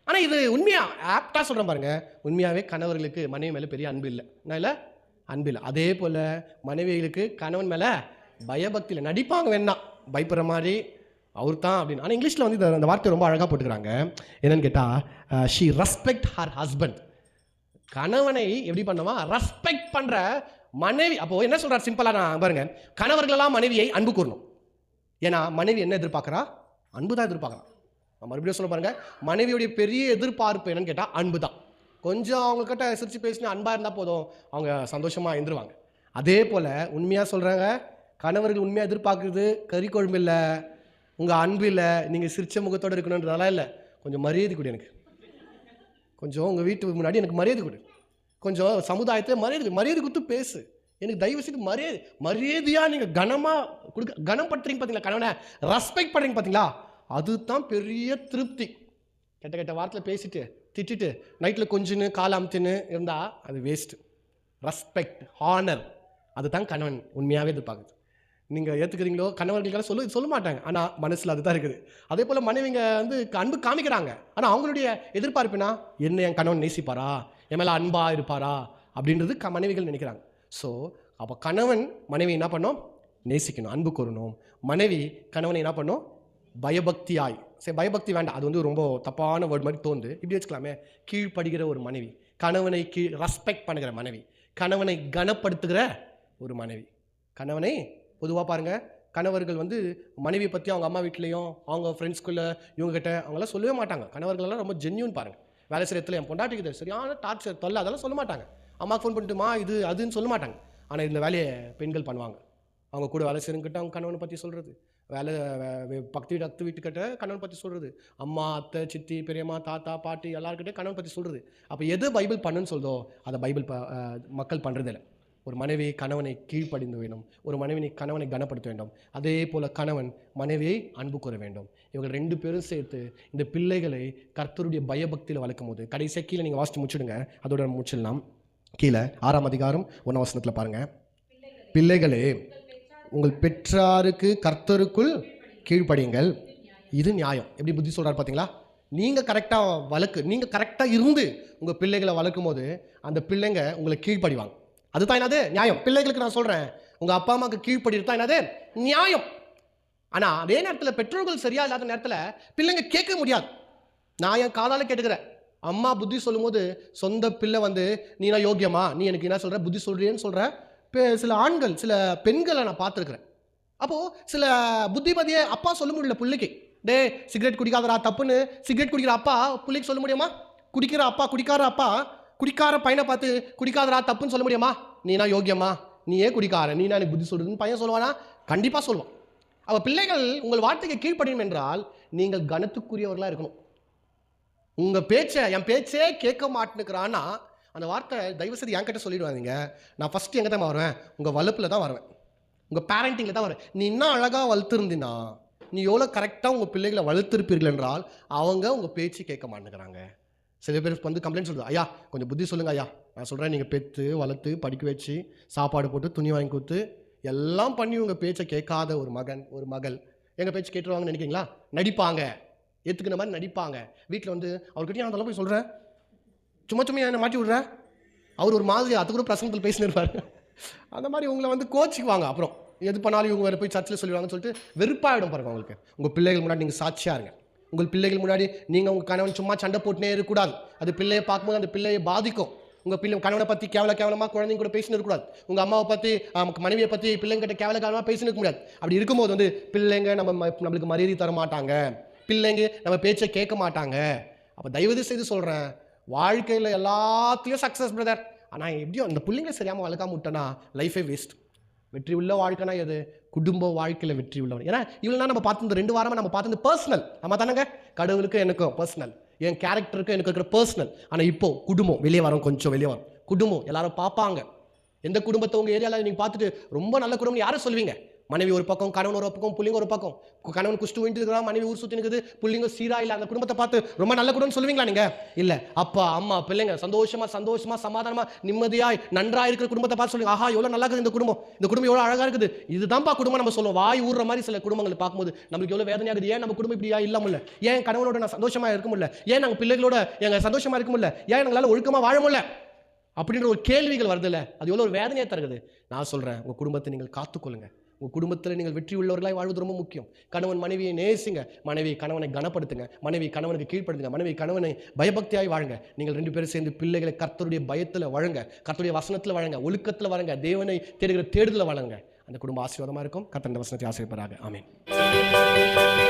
ஆனால் இது உண்மையா ஆப்டாக சொல்கிறேன் பாருங்க, உண்மையாகவே கணவர்களுக்கு மனைவி மேலே பெரிய அன்பு இல்லை. நான் இல்லை அன்பு இல்லை. அதே போல் மனைவிகளுக்கு கணவன் மேலே பயபக்தி இல்லை. நடிப்பாங்க வேணா பயப்படுற மாதிரி அவர் தான் அப்படின்னு. ஆனால் இங்கிலீஷில் வந்து இந்த வார்த்தை ரொம்ப அழகாக போட்டுக்கிறாங்க. என்னன்னு கேட்டால், ஷீ ரெஸ்பெக்ட் ஹர் ஹஸ்பண்ட். கணவனை எப்படி பண்ணுவா? ரெஸ்பெக்ட் பண்ணுற மனைவி. அப்போ என்ன சொல்றார்? சிம்பிளா நான் பாருங்க, கணவர்களெல்லாம் மனைவியை அன்பு கூறணும். ஏன்னா மனைவி என்ன எதிர்பார்க்குறா? அன்பு தான் எதிர்பார்க்குறா. மறுபடியும் சொல்ல பாருங்க, மனைவியுடைய பெரிய எதிர்பார்ப்பு என்னன்னு கேட்டால் அன்பு தான். கொஞ்சம் அவங்கக்கிட்ட சிரிச்சு பேசினா அன்பாக இருந்தால் போதும், அவங்க சந்தோஷமாக இருந்துருவாங்க. அதே போல் உண்மையாக சொல்கிறாங்க, கணவர்கள் உண்மையாக எதிர்பார்க்குறது கறி குழம்பு இல்லை, உங்கள் அன்பு இல்லை, நீங்கள் சிரிச்ச முகத்தோடு இருக்கணுன்றதெல்லாம் இல்லை, கொஞ்சம் மரியாதை கொடு, எனக்கு கொஞ்சம் உங்கள் வீட்டுக்கு முன்னாடி எனக்கு மரியாதை கொடு, கொஞ்சம் சமுதாயத்தில் மரியாதை கொடுத்து பேசு. எனக்கு தயவு செய்து மரியாதையாக நீங்கள் கனம் பண்றீங்க பார்த்தீங்களா, கணவனை ரெஸ்பெக்ட் பண்ணுறீங்க பார்த்தீங்களா, அதுதான் பெரிய திருப்தி. கெட்ட வார்த்தையில் பேசிட்டு திட்டிட்டு நைட்டில் கொஞ்சின்னு கால் அமுத்தின்னு இருந்தால் அது வேஸ்ட்டு. ரெஸ்பெக்ட், ஹானர், அதுதான் கணவன் உண்மையாகவே எதிர்பார்க்குது. நீங்கள் ஏற்றுக்கிறீங்களோ கணவர்களுக்கெல்லாம் சொல்ல மாட்டாங்க, ஆனால் மனசில் அதுதான் இருக்குது. அதே போல் மனைவிங்க அன்பு காமிக்கிறாங்க, ஆனால் அவங்களுடைய எதிர்பார்ப்புனா என்ன, என் கணவன் நேசிப்பாரா, என் மேலே அன்பாக இருப்பாரா அப்படின்றது மனைவிகள் நினைக்கிறாங்க. ஸோ அப்போ கணவன் மனைவி என்ன பண்ணோம், நேசிக்கணும், அன்பு கூறணும். மனைவி கணவனை என்ன பண்ணோம், பயபக்தியாய். சரி, பயபக்தி வேண்டாம், அது ரொம்ப தப்பான வேர்ட் மாதிரி தோணுது. இப்படி வச்சுக்கலாமே, கீழ்ப்படுகிற ஒரு மனைவி, கணவனை ரெஸ்பெக்ட் பண்ணுகிற மனைவி, கணவனை கனப்படுத்துகிற ஒரு மனைவி. கணவனை பொதுவாக பாருங்கள், கணவர்கள் மனைவியை பற்றி அவங்க அம்மா வீட்லேயும் அவங்க ஃப்ரெண்ட்ஸ்குள்ளே இவங்ககிட்ட அவங்களாம் சொல்லவே மாட்டாங்க. கணவர்களெல்லாம் ரொம்ப ஜென்யூன் பாருங்கள். வேலை செய்கிற இடத்துல என் பொண்டாட்டிக்குது சரியான டார்ச்சர் தொல்லை, அதெல்லாம் சொல்ல மாட்டாங்க. அம்மாவுக்கு ஃபோன் பண்ணிட்டுமா இது அதுன்னு சொல்ல மாட்டாங்க. ஆனால் இந்த வேலையை பெண்கள் பண்ணுவாங்க. அவங்க கூட வேலை செய்யறங்கிட்ட அவங்க கணவனை பற்றி சொல்கிறது, வேலை பக்கத்து வீட்டுக்கிட்ட கணவன் பற்றி சொல்கிறது, அம்மா அத்தை சித்தி பெரியம்மா தாத்தா பாட்டி எல்லாருக்கிட்டே கணவன் பற்றி சொல்கிறது. அப்போ எது பைபிள் பண்ணுன்னு சொல்தோ அதை பைபிள் மக்கள் பண்ணுறதில்லை. ஒரு மனைவி கணவனை கீழ்ப்படிந்து வேண்டும், ஒரு மனைவி கணவனை கனப்படுத்த வேண்டும். அதே போல் கணவன் மனைவியை அன்பு கூற வேண்டும். இவங்க 2 பேரும் சேர்த்து இந்த பிள்ளைகளை கர்த்தருடைய பயபக்தியில் வளர்க்கும் போது, கடைசியாக கீழே நீங்கள் வாசித்து முடிச்சுடுங்க, அதோட முடிச்சிடலாம். கீழே 6ஆம் அதிகாரம் 1ஆம் வசனத்தில் பாருங்கள், பிள்ளைகளே உங்கள் பெற்றாருக்கு கர்த்தருக்குள் கீழ்ப்படியுங்கள், இது நியாயம். எப்படி புத்தி சொல்கிறார் பார்த்தீங்களா? நீங்கள் கரெக்டாக இருந்து உங்கள் பிள்ளைகளை வளர்க்கும் போது அந்த பிள்ளைங்க உங்களை கீழ்ப்படிவாங்க. அதுதான் என்னது நியாயம். பிள்ளைகளுக்கு நான் சொல்கிறேன், உங்கள் அப்பா அம்மாவுக்கு கீழ்ப்படிறது தான் என்னது நியாயம். ஆனால் அதே நேரத்தில் பெற்றோர்கள் சரியா இல்லாத நேரத்தில் பிள்ளைங்க கேட்க முடியாது. நான் என் காதால் கேட்டுக்கிறேன், அம்மா புத்தி சொல்லும் போது சொந்த பிள்ளை நீனா யோகியமா, நீ எனக்கு என்ன சொல்கிற புத்தி சொல்கிறேன்னு சொல்கிற சில ஆண்கள் சில பெண்களை நான் பார்த்துருக்குறேன். அப்போது சில புத்திமதியை அப்பா சொல்ல முடியல பிள்ளைக்கு. டே சிகரெட் குடிக்காதரா தப்புன்னு சிகரெட் குடிக்கிற அப்பா பிள்ளைக்கு சொல்ல முடியுமா? குடிக்கார அப்பா குடிக்கார பையனை பார்த்து குடிக்காதரா தப்புன்னு சொல்ல முடியுமா? நீனா யோகியமா, நீயே குடிக்கார, நீனா எனக்கு புத்தி சொல்றதுன்னு பையன் சொல்லுவானா? கண்டிப்பாக சொல்லுவான். அவள் பிள்ளைகள் உங்கள் வார்த்தைக்கு கீழ்ப்படியும் என்றால் நீங்கள் கனத்துக்குரியவர்களாக இருக்கணும். உங்கள் என் பேச்சே கேட்க மாட்டேனுக்கிறான்னா அந்த வார்த்தை தயவுசெய்து என்கிட்ட சொல்லிடுவாங்க. நான் ஃபஸ்ட்டு எங்கே தான் வருவேன், உங்கள் வளர்ப்பில் தான் வருவேன், உங்கள் பேரண்டிங்கில் தான் வருவேன். நீ இன்னும் அழகாக வளர்த்துருந்தீன்னா, நீ எவ்வளோ கரெக்டாக உங்கள் பிள்ளைகளை வளர்த்துருப்பீர்கள் என்றால் அவங்க உங்கள் பேச்சு கேட்க மாட்டேங்கிறாங்க. சில பேர் கம்ப்ளைண்ட் சொல்லுது, ஐயா கொஞ்சம் புத்தி சொல்லுங்கள் ஐயா. நான் சொல்கிறேன், நீங்கள் பெற்று வளர்த்து படிக்க வச்சு சாப்பாடு போட்டு துணி வாங்கி கொடுத்து எல்லாம் பண்ணி உங்கள் பேச்சை கேட்காத ஒரு மகன் ஒரு மகள் எங்கள் பேச்சு கேட்டுருவாங்கன்னு நினைக்கிறீங்களா? நடிப்பாங்க, ஏற்றுக்கிற மாதிரி நடிப்பாங்க. வீட்டில் அவர்கிட்ட நான் அதெல்லாம் போய் சொல்கிறேன், சும்மா என்னை மாட்டி விட்ற, அவர் ஒரு மாதிரி அது கூட பிரசங்கத்தில் பேசினு இருப்பார். அந்த மாதிரி உங்களை கோச்சிக்குவாங்க. அப்புறம் எது பண்ணாலும் இவங்க வேறு போய் சர்ச்சில் சொல்லிடுவாங்கன்னு சொல்லிட்டு வெறுப்பாகிடும் பாருங்க உங்களுக்கு. உங்கள் பிள்ளைகள் முன்னாடி நீங்கள் சாட்சியாக இருங்க. உங்கள் பிள்ளைகள் முன்னாடி நீங்கள் உங்கள் கணவன் சும்மா சண்டை போட்டுனே இருக்கக்கூடாது. அது பிள்ளையை பார்க்கும்போது அந்த பிள்ளையை பாதிக்கும். உங்கள் கணவனை பற்றி கேவலமாக குழந்தைங்க கூட பேசினு இருக்கக்கூடாது. உங்கள் அம்மாவை பற்றி மனைவியை பற்றி பிள்ளைங்கிட்ட கேவலமாக பேசினு இருக்க முடியாது. அப்படி இருக்கும்போது பிள்ளைங்க நம்மளுக்கு மரியாதை தர மாட்டாங்க, பிள்ளைங்க நம்ம பேச்சை கேட்க மாட்டாங்க. அப்போ தயவு செய்து சொல்கிறேன், வாழ்க்கையில் எல்லாத்துலேயும் சக்ஸஸ் பிரதர், ஆனால் எப்படியும் அந்த பிள்ளைங்க சரியாமல் வளர்க்காம விட்டோன்னா லைஃபே வேஸ்ட். வெற்றி உள்ள வாழ்க்கைனா எது? குடும்ப வாழ்க்கையில் வெற்றி உள்ளவன். ஏன்னா இவ்வளோ நம்ம பார்த்து இந்த 2 வாரமாக நம்ம பார்த்து பர்சனல், நம்ம தானேங்க, கடவுளுக்கு எனக்கும் பர்சனல், என் கேரக்டருக்கு எனக்கு இருக்கிற பர்சனல். ஆனால் இப்போது குடும்பம் வெளியே வரும், கொஞ்சம் வெளியே வரும். குடும்பம் எல்லாரும் பார்ப்பாங்க. எந்த குடும்பத்தை உங்கள் ஏரியாவில் நீங்கள் பார்த்துட்டு ரொம்ப நல்ல குடும்பம் யாரும் சொல்வீங்க? மனைவி ஒரு பக்கம், கணவன் ஒரு பக்கம், பிள்ளைங்க ஒரு பக்கம். கணவன் குஷ்டு விட்டு இருக்கிறா, மனைவி ஊர் சுற்றி இருக்குது, பிள்ளைங்க சீரா இல்லை. அந்த குடும்பத்தை பார்த்து ரொம்ப நல்ல குடும்பம் சொல்லுவீங்களா நீங்கள்? இல்லை. அப்பா அம்மா பிள்ளைங்க சந்தோஷமா சமாதானமா நிம்மதியாய் நன்றாக இருக்கிற குடும்பத்தை பார்த்து சொல்லுங்க, ஆஹா எவ்வளோ நல்லா இருக்குது இந்த குடும்பம் எவ்வளோ அழகாக இருக்குது, இதுதான்ப்பா குடும்பம் நம்ம சொல்லுவோம். வாய் ஊறுற மாதிரி சில குடும்பங்களை பார்க்கும்போது நம்மளுக்கு எவ்வளோ வேதனையாகுது. ஏன் நம்ம குடும்பம் இப்படியா இல்லாமல், ஏன் கணவனோட நான் சந்தோஷமாக இருக்க முடியல, ஏன் நாங்கள் பிள்ளைகளோட எங்கள் சந்தோஷமாக இருக்க முடியல, ஏன் எங்களால் ஒழுக்கமாக வாழ முடியல அப்படின்ற ஒரு கேள்விகள் வருதில்ல, அது எவ்வளோ ஒரு வேதனையாக தருகிறது. நான் சொல்கிறேன், உங்கள் குடும்பத்தை நீங்கள் காத்துக்கொள்ளுங்க. உங்கள் குடும்பத்தில் நீங்கள் வெற்றி உள்ளவர்களாக வாழ்வது ரொம்ப முக்கியம். கணவன் மனைவியை நேசிங்க, மனைவி கணவனை கனப்படுத்துங்க, மனைவி கணவனுக்கு கீழ்ப்படுத்துங்க, மனைவி கணவனை பயபக்தியாய் வாழுங்க. நீங்கள் 2 பேரும் சேர்ந்து பிள்ளைகளை கர்த்தருடைய பயத்தில் வழங்க, கர்த்தருடைய வசனத்தில் வழங்க, ஒழுக்கத்தில் வழங்க, தேவனை தேடுகிற தேடுதலில் வழங்க. அந்த குடும்ப ஆசீர்வாதமாக இருக்கும். கர்த்தர் இந்த வசனத்தை ஆசீர்வதிப்பாராக. ஆமென்.